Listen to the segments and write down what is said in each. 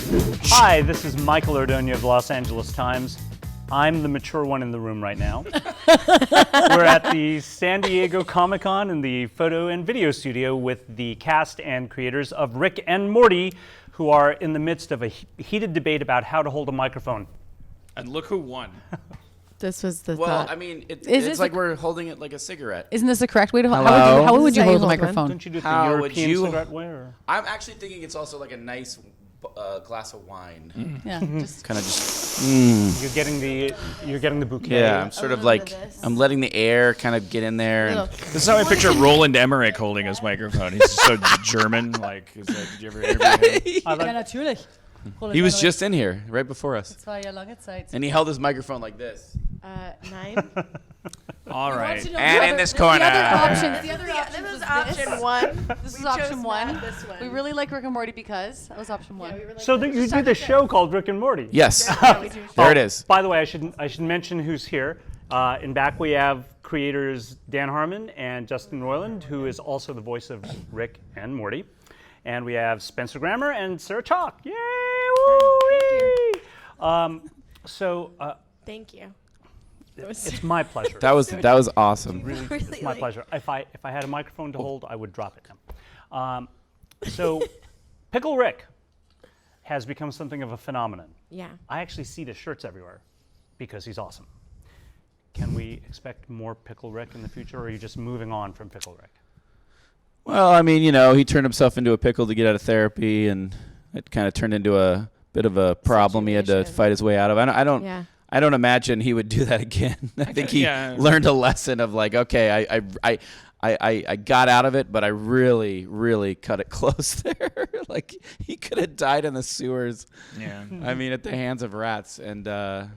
Hi, this is Michael Ordonia of the Los Angeles Times. I'm the mature one in the room right now. We're at the San Diego Comic-Con in the photo and video studio with the cast and creators of Rick and Morty, who are in the midst of a heated debate about how to hold a microphone. And look who won. This was the Well, thought. I mean, it's like we're holding it like a cigarette. Isn't this the correct way to hold? Hello? How would you hold a Hold microphone? Don't you do it the How would European you- cigarette way? Or? I'm actually thinking it's also like a nice glass of wine. Yeah, just Kind of just. You're getting the bouquet. Yeah, I'm sort of like I'm letting the air kind of get in there. And This is how I picture Roland Emmerich holding his microphone. He's so German. Like, did you ever hear him? ja, natürlich. he was just in here right before us, Das war ja lange Zeit. and he held his microphone like this. 9. All right. And in this corner. The other option This was is option 1. This is We option chose 1. not this one. We really like Rick and Morty because that was option 1. So that you do the show called Rick and Morty. Yes, we do. there it is. By the way, I should mention who's here. In back we have creators Dan Harmon and Justin Roiland, who is also the voice of Rick and Morty. And we have Spencer Grammer and Sarah Chalke. Yay! Woo! Thank you. It's my pleasure. That was awesome. It's my pleasure. If I had a microphone to hold, I would drop it now. So, Pickle Rick has become something of a phenomenon. Yeah. I actually see the shirts everywhere because he's awesome. Can we expect more Pickle Rick in the future, or are you just moving on from Pickle Rick? Well, I mean, he turned himself into a pickle to get out of therapy, and it kind of turned into a bit of a problem he had to Situation. fight his way out of. Yeah. I don't imagine he would do that again. I think he learned a lesson of like, okay, I got out of it, but I really, really cut it close there. Like he could have died in the sewers. Yeah. I mean, at the hands of rats, and he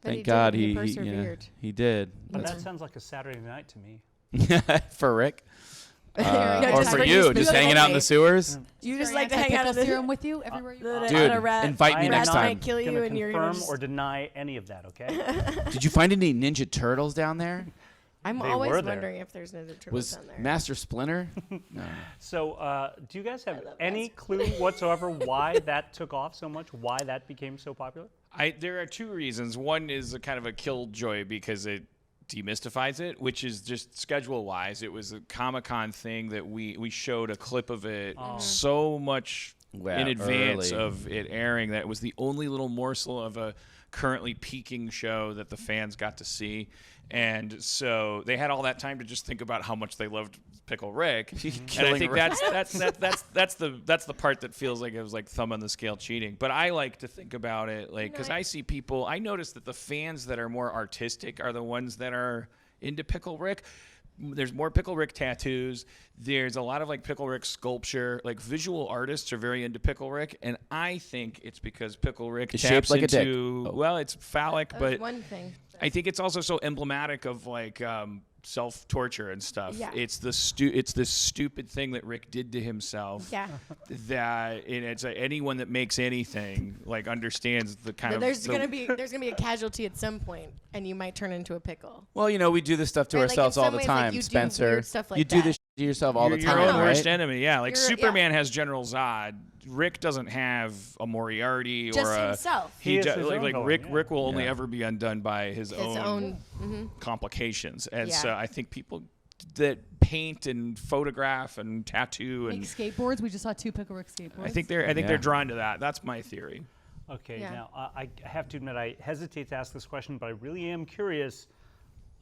thank God did. He he persevered. he did. But that sounds like a Saturday night to me. For Rick. No, Or just for for you, you just hanging out in the specifically. sewers. You just like to hang out pickle of the serum with you everywhere you go. Dude, a rat. invite me I am next not time. might kill you gonna and you're confirm gonna just... or deny any of that, okay? Did you find any Ninja Turtles down there? I'm They always were there. wondering if there's another turtle Was down there. Master Splinter? No. So, do you guys have love any clue whatsoever why that took off so much? Why that became so popular? There are two reasons. One is a kind of a killjoy because it demystifies it, which is just schedule-wise. It was a Comic-Con thing that we showed a clip of it so much in advance of it airing that it was the only little morsel of a currently peaking show that the fans got to see. And so they had all that time to just think about how much they loved Pickle Rick. And I think that's the part that feels like it was like thumb on the scale cheating. But I like to think about it like because I see people. I notice that the fans that are more artistic are the ones that are into Pickle Rick. There's more Pickle Rick tattoos. There's a lot of like Pickle Rick sculpture. Like visual artists are very into Pickle Rick, and I think it's because Pickle Rick It's taps shaped like a dick. into well, it's phallic, That's but one thing. I think it's also so emblematic of like self-torture and stuff. Yeah. It's this stupid thing that Rick did to himself. Yeah. That and it's anyone that makes anything like understands the kind of There's gonna be a casualty at some point, and you might turn into a pickle. Well, we do this stuff to Right, like, ourselves in all some the ways, like, time, you do Spencer. weird stuff like you do that. this to yourself all the your time, own worst right? enemy. Yeah, like You're- Superman has General Zod. Rick doesn't have a Moriarty Just or a himself. He has his own like villain, Rick. yeah. Rick will only Yeah. ever be undone by his own complications, and so Yeah. I think people that paint and photograph and tattoo and Make skateboards. We just saw 2 Pickle Rick skateboards. I think they're drawn to that. That's my theory. Okay, Yeah. now I have to admit I hesitate to ask this question, but I really am curious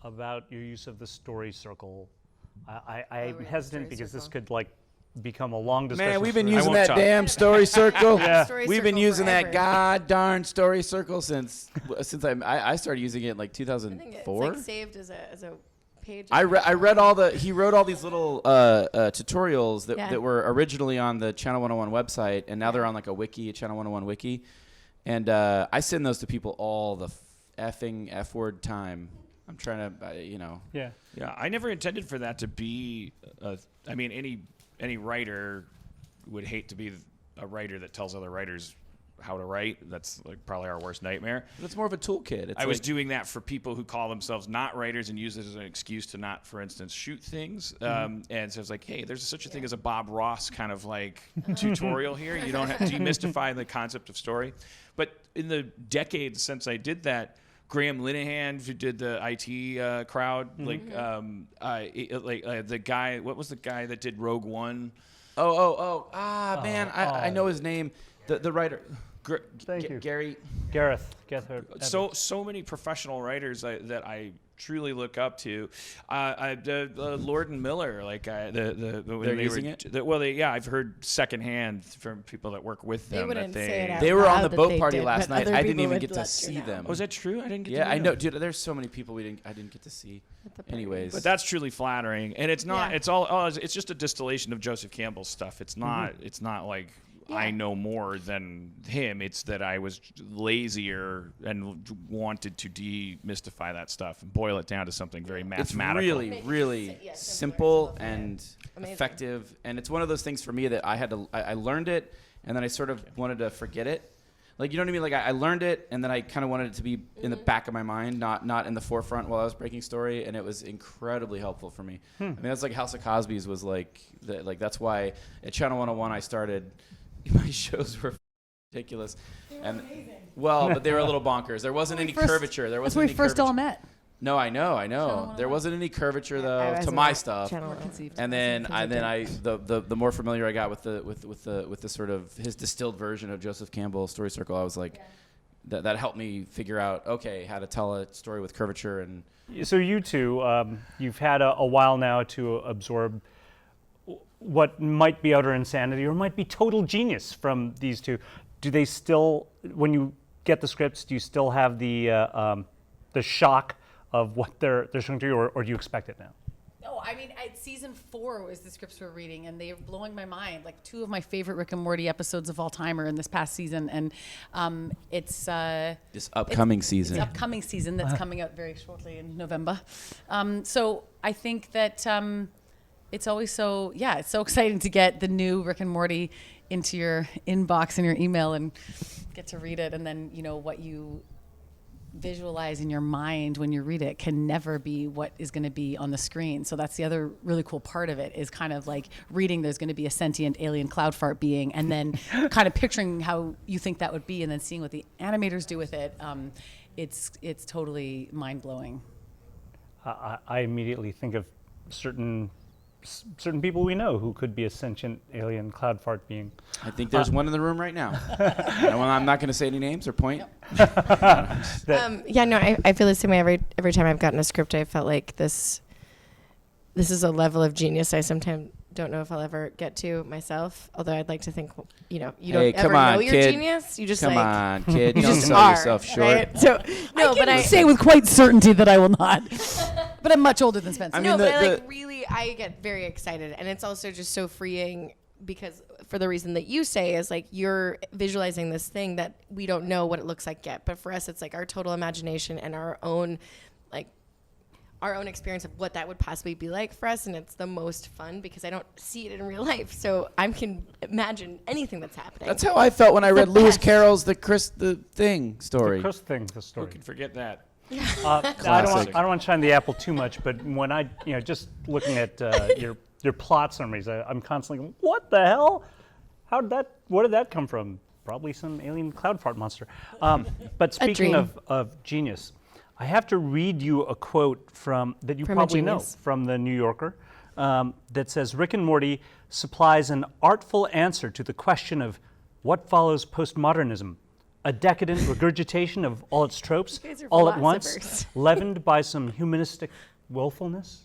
about your use of the story circle. I'm hesitant because this could like become a long discussion. Man, we've been for- using won't that talk. damn story circle. Yeah. Story We've been circle using that forever. god darn story circle since I started using it in like I think it's 2004. like saved as a page. I read he wrote all these little tutorials Yeah. that were originally on the Channel 101 website, and now they're on like a wiki, a Channel 101 wiki, and I send those to people all the effing F word time. I'm trying to, Yeah. Yeah, I never intended for that to be. I mean, any writer would hate to be a writer that tells other writers how to write. That's like probably our worst nightmare. But it's more of a toolkit. I was doing that for people who call themselves not writers and use it as an excuse to not, for instance, shoot things. And so it's like, hey, there's such a thing as a Bob Ross kind of like tutorial here. You don't have to demystify the concept of story. But in the decades since I did that, Graham Linehan, who did the IT crowd, the guy, what was the guy that did Rogue One? Man, I know his name. The writer. Thank you. Gareth. So many professional writers that I truly look up to. Lord and Miller, like they're using it. I've heard secondhand from people that work with them wouldn't that say it out they were on loud the that boat they party did, last but night. other I didn't people even would get to let see you know. them. Was that true? I didn't get to Yeah, meet I know, them. dude. There's so many people I didn't get to see. Anyways, But that's truly flattering, and it's not. Yeah. It's all. It's just a distillation of Joseph Campbell's stuff. It's not. It's not like I know more than him. It's that I was lazier and wanted to demystify that stuff and boil it down to something very it's mathematical. really simple and effective. And it's one of those things for me that I learned it, and then I sort of wanted to forget it. Like, you know what I mean? Like, I learned it, and then I kind of wanted it to be in the back of my mind, not in the forefront while I was breaking story, and it was incredibly helpful for me. I mean, that's like House of Cosby's was like that's why at Channel 101 I started. My shows were ridiculous, but they were a little bonkers. There wasn't any curvature. That's when we first all met. No, I know. There wasn't any curvature though to my stuff. And then the more familiar I got with the sort of his distilled version of Joseph Campbell's Story Circle, I was like, that helped me figure out how to tell a story with curvature. And So you two, you've had a while now to absorb what might be utter insanity or might be total genius from these two. Do they still, when you get the scripts, do you still have the shock of what they're showing to you, or do you expect it now? No, I mean, season 4 was the scripts we're reading, and they're blowing my mind. Like, 2 of my favorite Rick and Morty episodes of all time are in this past season, and it's this upcoming season. It's upcoming season that's coming out very shortly in November. So I think that it's always it's so exciting to get the new Rick and Morty into your inbox and your email and get to read it, and then what you visualize in your mind when you read it can never be what is going to be on the screen. So that's the other really cool part of it, is kind of like reading there's going to be a sentient alien cloud fart being, and then kind of picturing how you think that would be, and then seeing what the animators do with it. It's totally mind-blowing. I immediately think of certain people we know who could be a sentient alien cloud fart being. I think there's one in the room right now. I'm not going to say any names or point. I feel the same way every time I've gotten a script. I felt like this is a level of genius I sometimes don't know if I'll ever get to myself. Although I'd like to think, you don't ever know you're genius. You just come on, kid. You Don't just sell are, yourself short. right? So I say with quite certainty that I will not. But I'm much older than Spencer. I mean, I get very excited, and it's also just so freeing because for the reason that you say is like you're visualizing this thing that we don't know what it looks like yet, but for us it's like our total imagination and our own experience of what that would possibly be like for us, and it's the most fun because I don't see it in real life, so I can imagine anything that's happening. That's how I felt when I read Lewis Carroll's the Thing story. The Chris thing, the story. Who can forget that? I don't want to shine the apple too much, but when I, just looking at your plot summaries, I'm constantly going, what the hell? Where did that come from? Probably some alien cloud fart monster. But speaking of genius, I have to read you a quote that you probably know from the New Yorker that says, Rick and Morty supplies an artful answer to the question of what follows postmodernism. A decadent regurgitation of all its tropes, all at once, leavened by some humanistic wistfulness.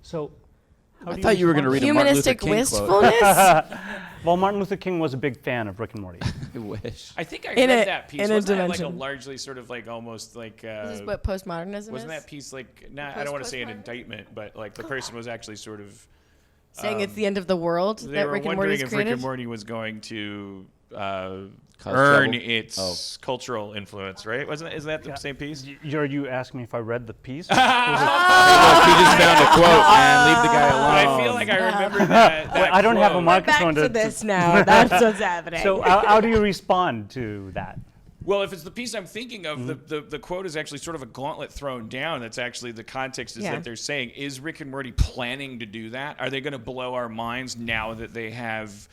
So, I thought you were going to read a Martin Luther King wistfulness? quote. Well, Martin Luther King was a big fan of Rick and Morty. I wish. I think I read that piece. Wasn't that like a dimension. largely sort of like almost like... This is what postmodernism wasn't is? that piece like... I don't want to say an indictment, but like the person was actually sort of... Saying it's the end of the world They that were Rick and wondering Morty's if created? Rick and Morty was going to earn Trouble? its cultural influence, right? Is that the same piece? Are you asking me if I read the piece? Look, he just found a quote, man. Leave the guy alone. But I feel like I remember that. Well, I don't have a quote. microphone Back to this now. That's what's happening. So how do you respond to that? Well, if it's the piece I'm thinking of, the quote is actually sort of a gauntlet thrown down. That's actually the context is that they're saying, is Rick and Morty planning to do that? Are they going to blow our minds now that they have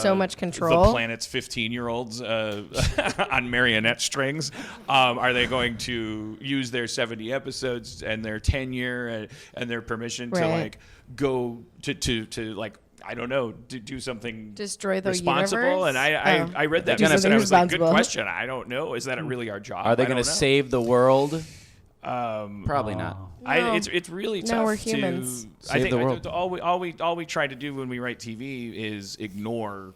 so much control? The planet's 15-year-olds on marionette strings. Are they going to use their 70 episodes and their tenure and their permission to like go to like, I don't know, to do something destroy the responsible? universe? And I read that Do and I was like, good responsible. question. I don't know. Is that really our job? Are they going to save the world? Um, Probably not. It's really tough. we're humans. I Save think the world. all we try to do when we write TV is ignore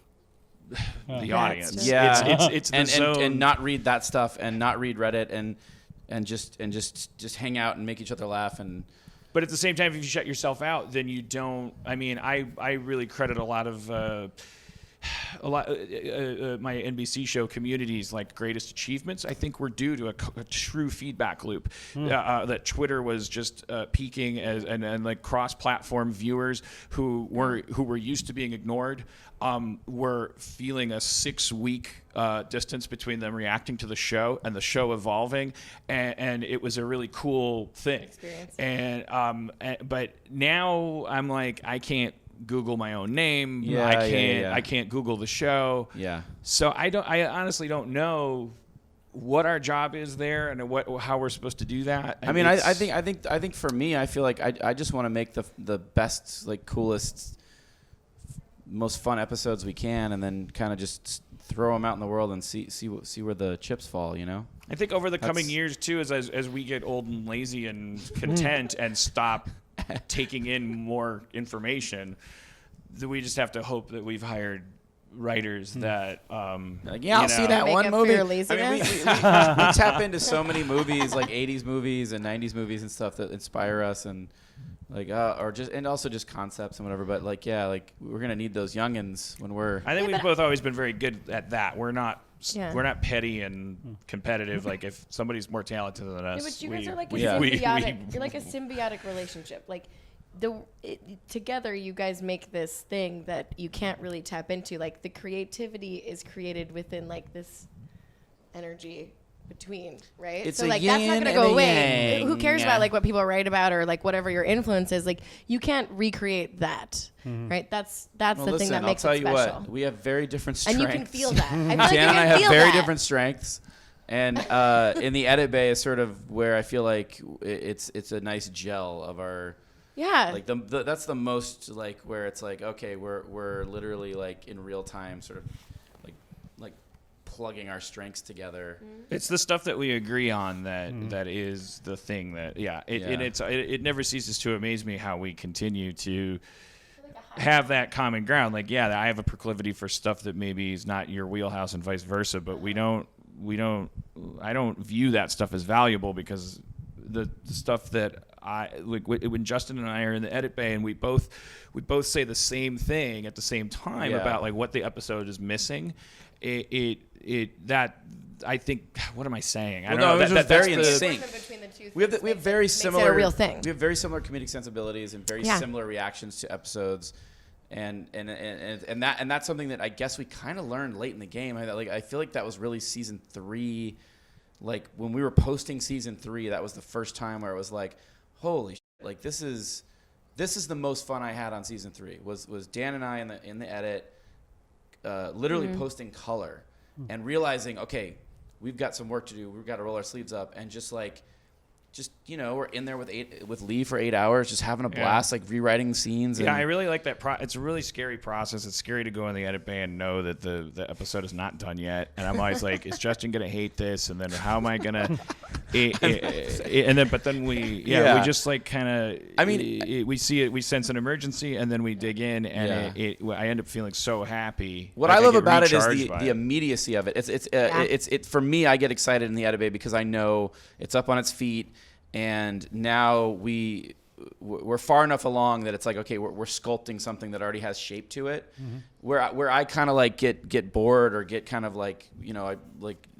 the audience. Yeah, it's the zone. and not read that stuff and not read Reddit and just hang out and make each other laugh and. But at the same time, if you shut yourself out, then you don't. I mean, I really credit a lot of my NBC show Community's like greatest achievements. I think were due to a true feedback loop. That Twitter was just peaking and like cross-platform viewers who were used to being ignored were feeling a 6-week distance between them reacting to the show and the show evolving, and it was a really cool thing. Experience. But now I'm like, I can't Google my own name. I can't Google the show. Yeah. So I honestly don't know what our job is there and how we're supposed to do that. I mean, I think for me, I feel like I just want to make the best, like, coolest, most fun episodes we can, and then kind of just throw them out in the world and see where the chips fall, you know? I think over the coming years too, as we get old and lazy and content and stop taking in more information, that we just have to hope that we've hired writers that Like, I'll see that Make one up for movie. your I mean, laziness? we tap into so many movies, like 80s movies and 90s movies and stuff that inspire us, and like also just concepts and whatever. But like, yeah, like we're gonna need those youngins when we're. I think we've both always been very good at that. We're not Yeah. we're not petty and competitive. Like if somebody's more talented than us, Yeah, but you guys are like a we- symbiotic. You're like a symbiotic relationship. Like together, you guys make this thing that you can't really tap into. Like the creativity is created within like this energy between, right? It's so a like that's not yin gonna and go a away. yang. Who cares about like what people write about or like whatever your influence is? Like you can't recreate that, right? That's Well, the thing listen, that makes I'll tell it you special. what, we have very different And strengths. you can feel that. I feel like Dan you and I can have feel very that. different strengths, and in the edit bay is sort of where I feel like it's a nice gel of our. Yeah. Like that's the most like where it's like, okay, we're literally like in real time sort of like plugging our strengths together. It's the stuff that we agree on that is the thing that and it never ceases to amaze me how we continue to have that common ground. Like I have a proclivity for stuff that maybe is not your wheelhouse and vice versa, but I don't view that stuff as valuable because the stuff that when Justin and I are in the edit bay and we both say the same thing at the same time about like what the episode is missing. That I think, what am I saying? I don't know. It was very in The sync. difference between the two We have things very makes it similar a real thing. We have very similar comedic sensibilities and very Yeah. similar reactions to episodes, and that's something that I guess we kind of learned late in the game. I feel like that was really season 3. Like when we were posting season 3, that was the first time where it was like, holy shit, like this is the most fun I had on season 3 was Dan and I in the edit, literally posting color and realizing, okay, we've got some work to do. We've got to roll our sleeves up and just we're in there with Lee for 8 hours, just having a blast, like rewriting scenes. Yeah, I really like that. It's a really scary process. It's scary to go in the edit bay and know that the episode is not done yet. And I'm always like, is Justin gonna hate this? And then how am I gonna? But then we just like kind of. I mean, we see it. We sense an emergency, and then we dig in, and I end up feeling so happy. What like I love get about it is recharged by the immediacy of it. It's for me. I get excited in the edit bay because I know it's up on its feet. And now we're far enough along that it's like, okay, we're sculpting something that already has shape to it. where I kind of like get bored or get kind of like, you know,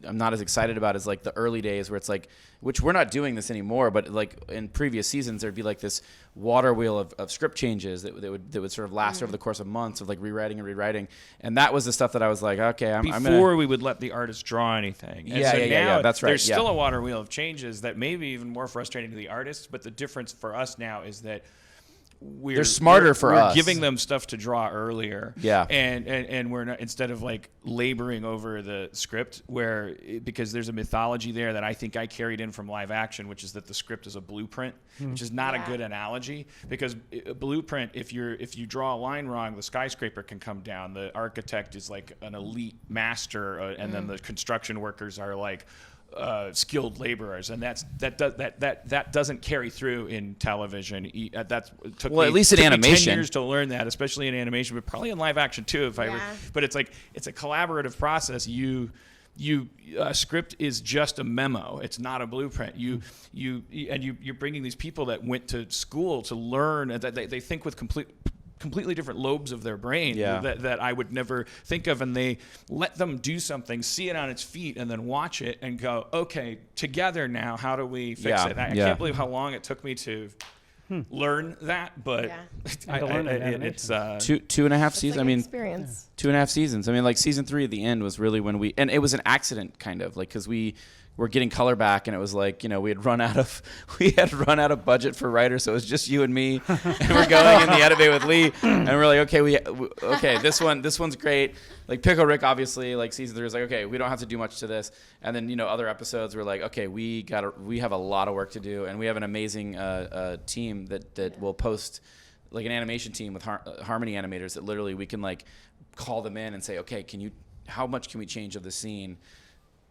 I'm not as excited about is like the early days where it's like, which we're not doing this anymore, but like in previous seasons there'd be like this water wheel of script changes that would sort of last over the course of months of like rewriting, and that was the stuff that I was like, okay, before we would let the artist draw anything. And yeah, that's right. There's still a water wheel of changes that may be even more frustrating to the artists, but the difference for us now is that they're smarter for us. We're giving them stuff to draw earlier. Yeah. And we're not, instead of like laboring over the script because there's a mythology there that I think I carried in from live action, which is that the script is a blueprint, which is not a good analogy, because a blueprint, if you draw a line wrong, the skyscraper can come down. The architect is like an elite master, and then the construction workers are like skilled laborers, and that doesn't carry through in television. Took me at least in animation 10 years to learn that, especially in animation, but probably in live action too. But it's like it's a collaborative process. A script is just a memo. It's not a blueprint. You're bringing these people that went to school to learn, that they think with completely different lobes of their brain that I would never think of, and they let them do something, see it on its feet, and then watch it and go, okay, together now, how do we fix it? I can't believe how long it took me to learn that, but it's 2.5 seasons. Like I mean, experience. 2.5 seasons. I mean, like season 3 at the end was really when and it was an accident kind of like, because we were getting color back, and it was like, you know, we had run out of budget for writers, so it was just you and me, and we're going in the edit bay with Lee, and we're like, okay, this one's great. Like Pickle Rick, obviously, like season 3 was like, okay, we don't have to do much to this, and then, you know, other episodes were like, okay, we have a lot of work to do, and we have an amazing team that will post, like an animation team with Harmony animators that literally we can like call them in and say, okay, how much can we change of the scene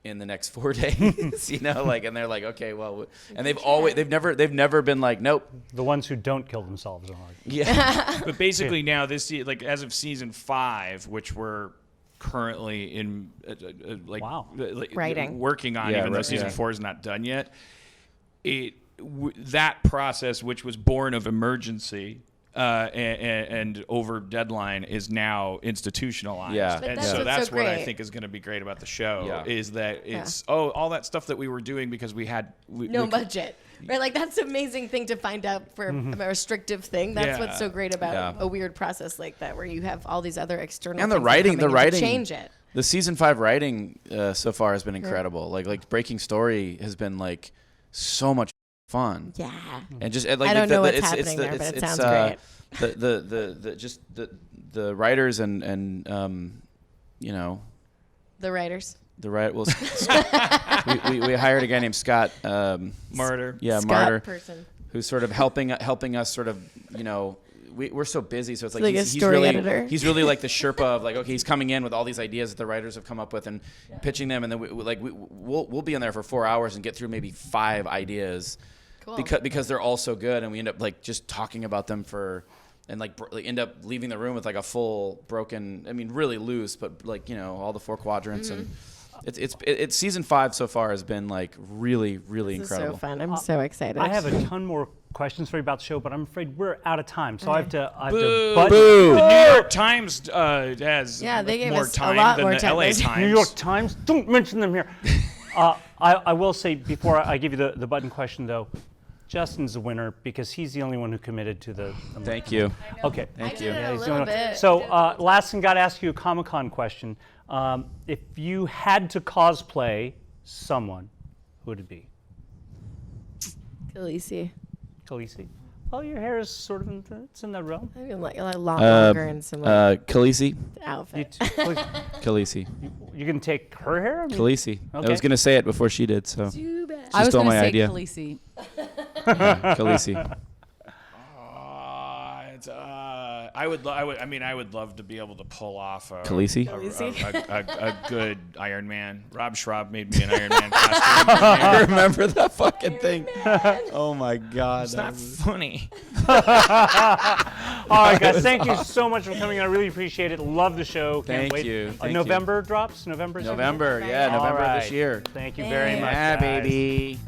in the next 4 days, you know, like, and they're like, okay, well, and they've never been like, nope. The ones who don't kill themselves are hard. Yeah. But basically now this, like, as of season 5, which we're currently in writing, working on, even though season 4 is not done yet, that process, which was born of emergency, and over deadline, is now institutionalized. Yeah. And so that's what I think is going to be great about the show, is that it's all that stuff that we were doing because we had no budget. Right, like that's an amazing thing to find out for a restrictive thing. That's what's so great about a weird process like that, where you have all these other external and things the writing change it. The season 5 writing so far has been incredible. Like Breaking Story has been like so much fun. Yeah. And just like I don't know what's happening there, but it sounds great. The writers and you know, the writers. The right. Well, we hired a guy named Scott Martyr. Yeah, Scott Martyr person. Who's sort of helping us sort of, you know, we're so busy, so it's like he's really editor. He's really like the Sherpa of like, okay, he's coming in with all these ideas that the writers have come up with and pitching them, and then we'll be in there for 4 hours and get through maybe 5 ideas, because they're all so good, and we end up like just talking about them and end up leaving the room with like a full broken, I mean really loose, but like, you know, all the 4 quadrants and. It's season 5 so far has been like really incredible. Is so fun. I'm so excited. I have a ton more questions for you about the show, but I'm afraid we're out of time. So I have to Boo. Boo. The New York Times has they gave more us time a lot than more the time. LA Times. New York Times, don't mention them here. I will say before I give you the button question though, Justin's the winner because he's the only one who committed to the Thank you. Okay. Thank you. Yeah, he's a the only little one. bit. So last thing, got to ask you a Comic-Con question. If you had to cosplay someone, who would it be? Khaleesi. Khaleesi. Well, your hair is sort of it's in that realm. I mean, like a lot longer and some Khaleesi. outfit. Khaleesi. You can take her hair? I mean, Khaleesi. Okay. I was gonna say it before she did, so Too bad. I was stole going to my say idea. Khaleesi. Khaleesi. I would love to be able to pull off a good Iron Man. Rob Schraub made me an Iron Man costume. I remember that fucking thing. Oh my God. It's not funny. All right, guys. Thank you so much for coming. I really appreciate it. Love the show. Can't Thank wait. you. Thank November you. drops. November. November. Yeah, All November right. this year. Thank you very much. Yeah, guys. baby.